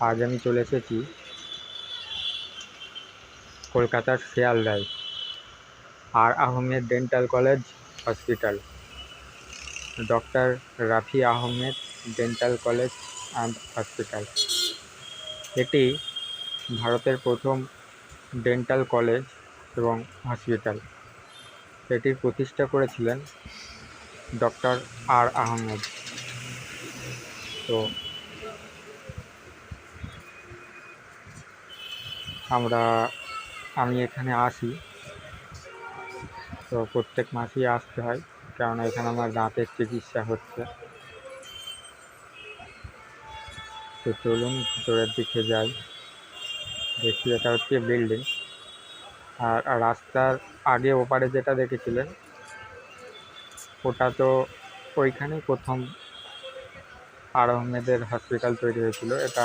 আজ আমি চলে এসেছি কলকাতার শিয়ালদায় আর Ahmed dental college hospital, doctor Rafi Ahmed dental college and hospital. এটি ভারতের প্রথম ডেন্টাল কলেজ এবং হসপিটাল। এটির প্রতিষ্ঠা করেছিলেন ডক্টর আর আহমেদ। তো আমি এখানে আসি, তো প্রত্যেক মাসেই আসতে হয়, কারণ এখানে আমার দাঁতের চিকিৎসা হচ্ছে। তো চলুন ভিতরের দিকে যাই, দেখি। এটা হচ্ছে বিল্ডিং, আর রাস্তার আগে ওপারে যেটা দেখেছিলেন ওটা তো ওইখানেই প্রথম আর আহমেদের হসপিটাল তৈরি হয়েছিল। এটা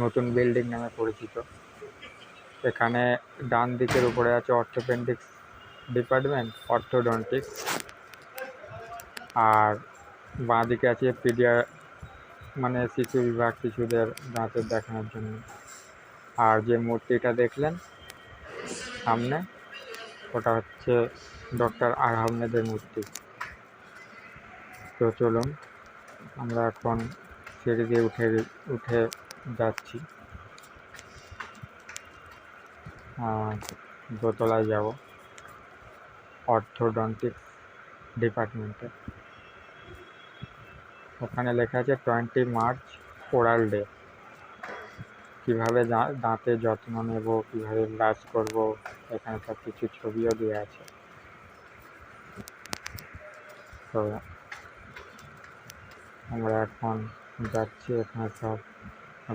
নতুন বিল্ডিং নামে পরিচিত। এখানে ডান দিকের উপরে আছে অর্থোপেডিক্স ডিপার্টমেন্ট, অর্থোডন্টিক্স, আর বাঁ দিকে আছে মানে শিশু বিভাগ, শিশুদের দাঁতের দেখানোর জন্য। আর যে মূর্তিটা দেখলেন সামনে, ওটা হচ্ছে ডক্টর আর আহমেদের মূর্তি। তো চলুন, আমরা এখন সিঁড়ি দিয়ে উঠে যাচ্ছি, দোতলায় যাব অর্থোডন্টিক্স ডিপার্টমেন্টে। ওখানে লেখা আছে 20 মার্চ ওরাল ডে। কীভাবে দাঁতের যত্ন নেব, কীভাবে ব্রাশ করব, এখানে সব কিছু ছবিও দেওয়া আছে। তো আমরা এখন যাচ্ছি, এখানে সব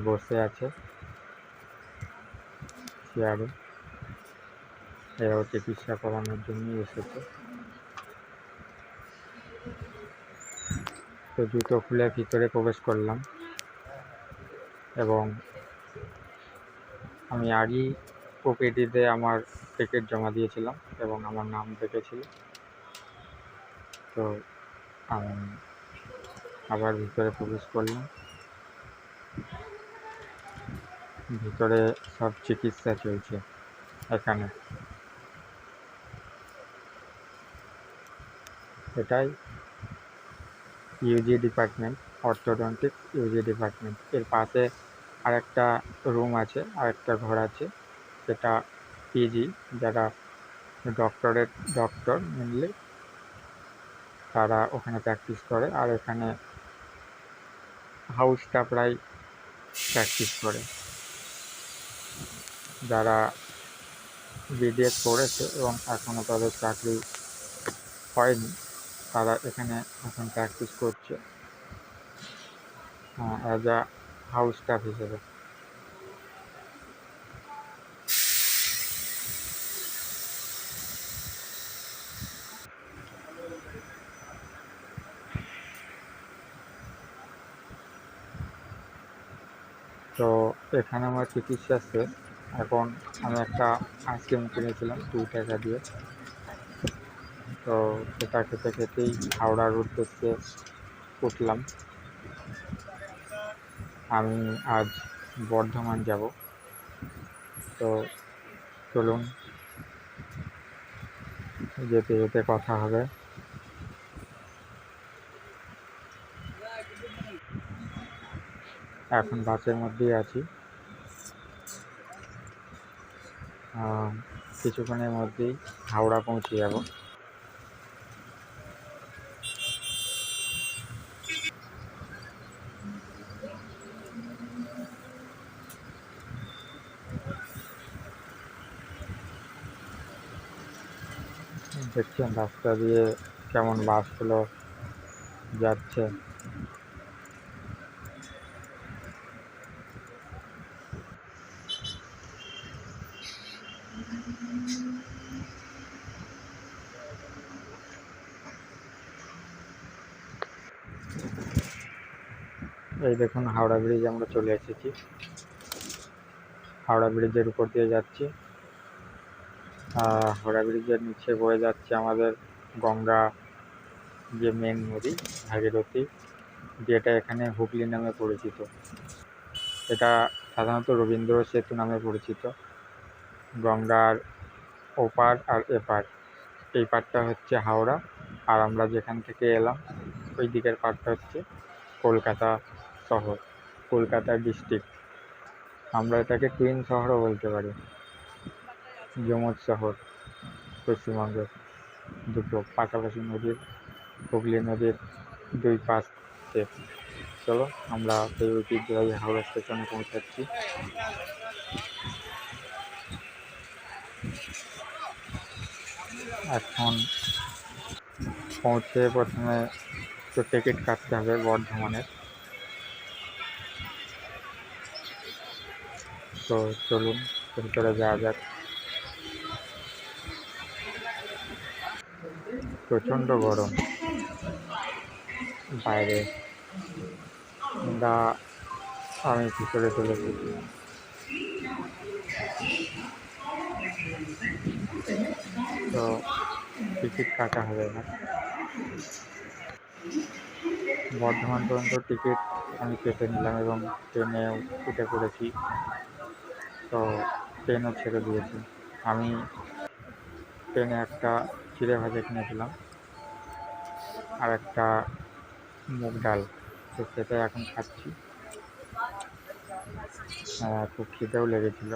বসে আছে চেয়ারে, এরাও চিকিৎসা করানোর জন্যই এসেছে। তো জুতো খুলে ভিতরে প্রবেশ করলাম, এবং আমি আগেই ওপিডিতে আমার টিকিট জমা দিয়েছিলাম এবং আমার নাম দেখেছিল। তো আমি আবার ভিতরে প্রবেশ করলাম। ভিতরে সব চিকিৎসা চলছে এখানে। এটাই UG department, orthodontics UG department. এর পাশে আরেকটা রুম আছে, আরেকটা ঘর আছে, সেটা পিজি, যারা ডক্টর মেনলি তারা ওখানে প্র্যাকটিস করে। আর এখানে হাউস স্টাফরাই প্র্যাকটিস করে। যারা বিডিএস করেছে এবং এখনও তাদের চাকরি হয়নি, তারা এখানে এখন প্র্যাকটিস করছে অ্যাজ আ হাউস স্টাফ হিসেবে। তো এখানে আমার চিকিৎসা শেষ। এখন আমি একটা আইসক্রিম কিনেছিলাম 2 টাকা দিয়ে। তো সেটা খেতে খেতেই হাওড়ার উদ্দেশ্যে উঠলাম। আমি আজ বর্ধমান যাব। তো চলুন, যেতে যেতে কথা হবে। এখন বাসের মধ্যেই আছি, কিছুক্ষণের মধ্যেই হাওড়া পৌঁছে যাব। দেখছেন রাস্তা দিয়ে কেমন বাসগুলো যাচ্ছে। এই দেখুন হাওড়া ব্রিজ আমরা চলে এসেছি। হাওড়া ব্রিজের উপর দিয়ে যাচ্ছি। হাওড়া ব্রিজের নিচে বয়ে যাচ্ছে আমাদের গঙ্গা, যে মেন নদী ভাগীরথী, যেটা এখানে হুগলি নামে পরিচিত। এটা সাধারণত রবীন্দ্র সেতু নামে পরিচিত। গঙ্গার ওপার আর এপার, এই পাড়টা হচ্ছে হাওড়া, আর আমরা যেখান থেকে এলাম ওই দিকের পাড়টা হচ্ছে কলকাতা শহর, কলকাতা ডিস্ট্রিক্ট। আমরা এটাকে টুইন শহরও বলতে পারি, যমজ শহর পশ্চিমবঙ্গের। দুটো পাশাপাশি নদীর, হুগলি নদীর দুই পাশে। চলো আমরা সেই ঐতিহ্যবাহী হাওড়া স্টেশনে পৌঁছাচ্ছি। এখন পৌঁছে প্রথমে তো টিকিট কাটতে হবে বর্ধমানের। তো চলুন ভেতরে যাওয়া যাক। প্রচণ্ড গরম বাইরে, আমি ভিতরে চলে এসেছি। তো টিকিট কাটা হবে না। বর্ধমান পর্যন্ত টিকিট আমি কেটে নিলাম এবং ট্রেনে উঠে পড়েছি। তো ট্রেনও ছেড়ে দিয়েছি। আমি ট্রেনে একটা চিড়ে ভাজা কিনেছিলাম আর একটা মুগ ডাল, তো সেটাই এখন খাচ্ছি। খুব খিদেও লেগেছিল।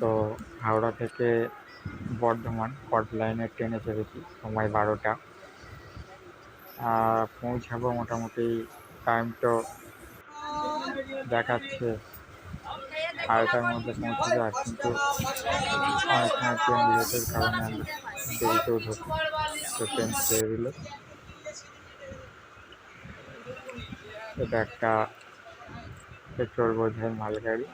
তো হাওড়া থেকে বর্ধমান কট লাইনের ট্রেনে চেপেছি, সময় 12টা। পৌঁছাবো মোটামুটি, টাইম তো দেখাচ্ছে 8টার মধ্যে পৌঁছে যায়, কিন্তু অনেক সময় ট্রেন লেটের কারণে আমরা দেরিতেও ঢুকি। তো ট্রেন ছেড়ে দিল। এটা একটা পেট্রোল বোঝাই মালগাড়ি।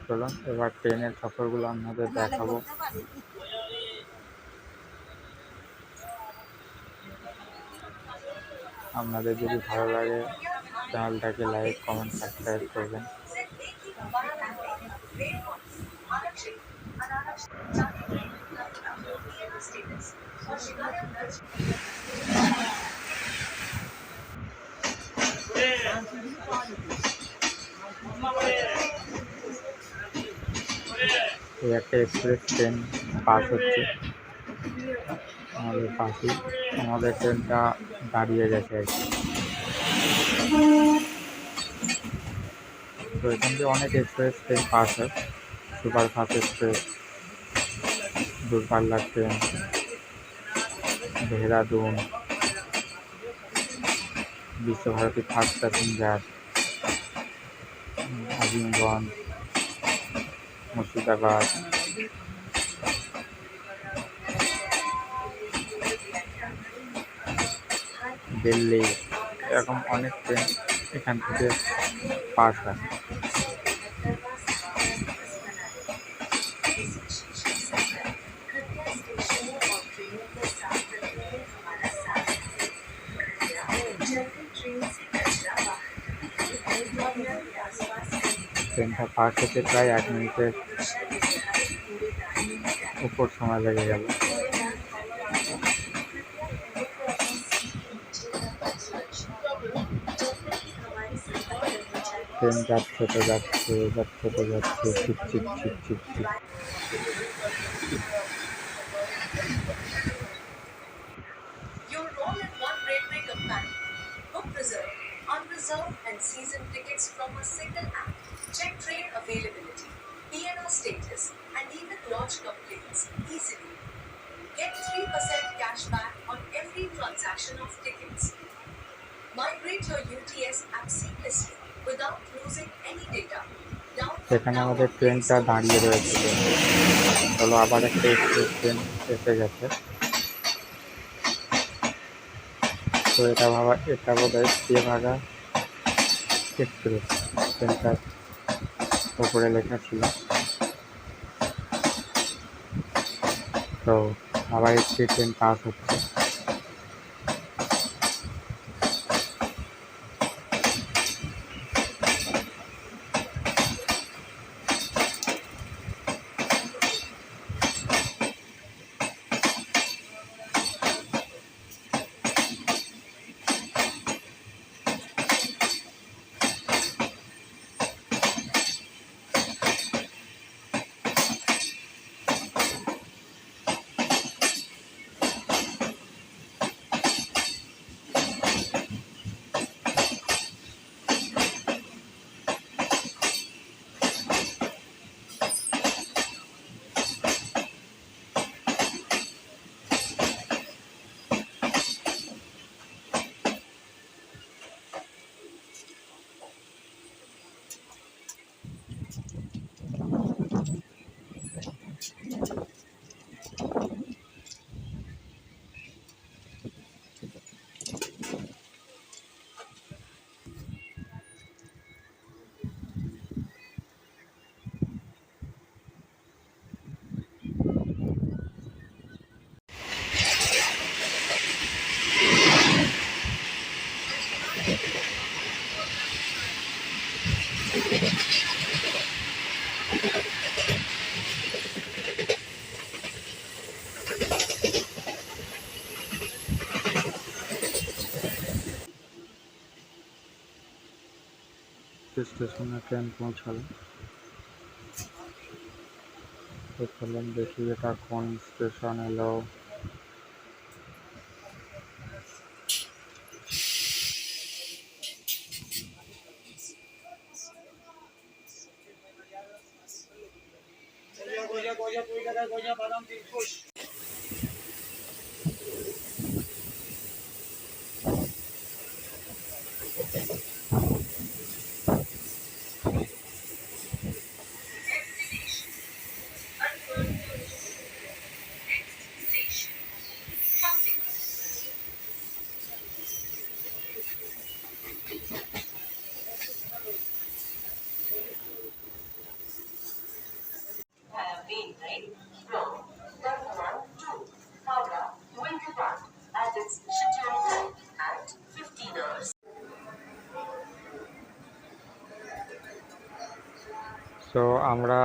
চলুন এবার ট্রেনের সফরগুলো আপনাদের দেখাবো। আপনাদের যদি ভালো লাগে চ্যানেলটাকে লাইক, কমেন্ট, সাবস্ক্রাইব করবেন। এই একটা এক্সপ্রেস ট্রেন পাস হচ্ছে আমাদের পাশেই। আমাদের ট্রেনটা দাঁড়িয়ে গেছে আর কি। তো এখান থেকে অনেক এক্সপ্রেস ট্রেন পাস হয়, সুপারফাস্ট এক্সপ্রেস, দূরপাল্লার train, Dehradun, Visva Bharati fast passenger, Azimganj, Murshidabad, Delhi, এরকম অনেক ট্রেন এখান থেকে পাস হয়। ট্রেনটা পাস হতে প্রায় 1 মিনিটের উপর সময় লেগে গেল। ট্রেন যাচ্ছে তো যাচ্ছে, যাচ্ছে তো যাচ্ছে, ছিপ ছিপ ছিপ ছিপ ছিপ। Your all in one railway companion. Book reserved, unreserved and season tickets from a single app. Check train availability, PNR status and even lodge complaints easily. Get 3% cashback on every transaction of tickets. Migrate your UTS app seamlessly without losing any data. এখানে আমাদের ট্রেনটা দাঁড়িয়ে রয়েছে। চলো আবার একটা express train এসে গেছে। তো এটা বোধহয় তেভাগা এক্সপ্রেস, ট্রেনটার উপরে লেখা ছিল। তো আবার একটি ট্রেন পাস হচ্ছে। স্টেশনে ট্রেন পৌঁছালো। তো চলুন দেখি এটা কোন স্টেশন এলো। Destination Alberta. Next station Chandigarh. Via main line from Bardhaman to Howrah Winterpark at its scheduled time at 15 hours. So আমরা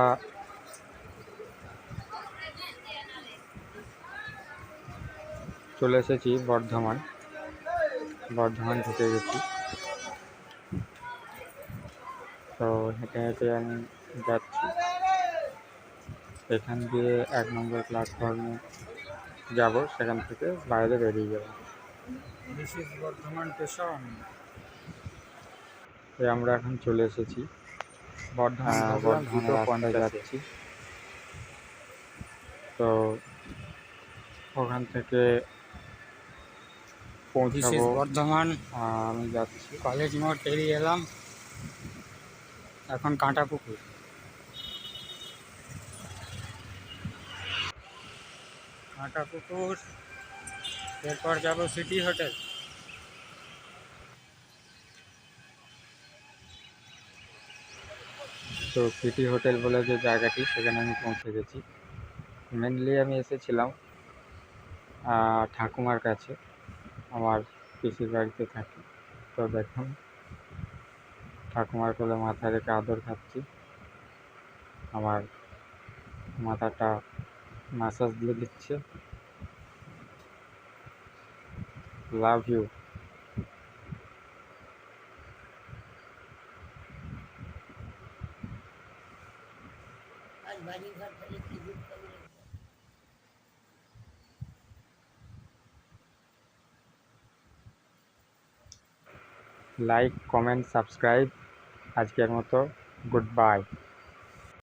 চলে এসেছি বর্ধমান ঢুকে গেছি। তো হেঁটে হেঁটে আমি যাচ্ছি, এখান দিয়ে 1 নম্বর প্ল্যাটফর্মে যাব, সেখান থেকে বাইরে বেরিয়ে যাব। This is Bardhaman station. আমরা এখন চলে এসেছি বর্ধমানের রাস্তায় যাচ্ছি। তো ওখান থেকে পৌঁছাবো বর্ধমান আমি যাচ্ছি। কলেজ মোড় পেরিয়ে এলাম, এখন কাঁটাপুকুর। এরপর যাব সিটি হোটেল। তো সিটি হোটেল বলে যে জায়গাটি, সেখানে আমি পৌঁছে গেছি। মেনলি আমি এসেছিলাম ঠাকুমার কাছে, আমার পিসির বাড়িতে থাকি। তো দেখুন ঠাকুমার কোলে মাথা রেখে আদর খাচ্ছি, আমার মাথাটা ম্যাসাজ দিয়ে দিচ্ছে। Love you. Like, comment, subscribe. আজকের মতো গুড বাই।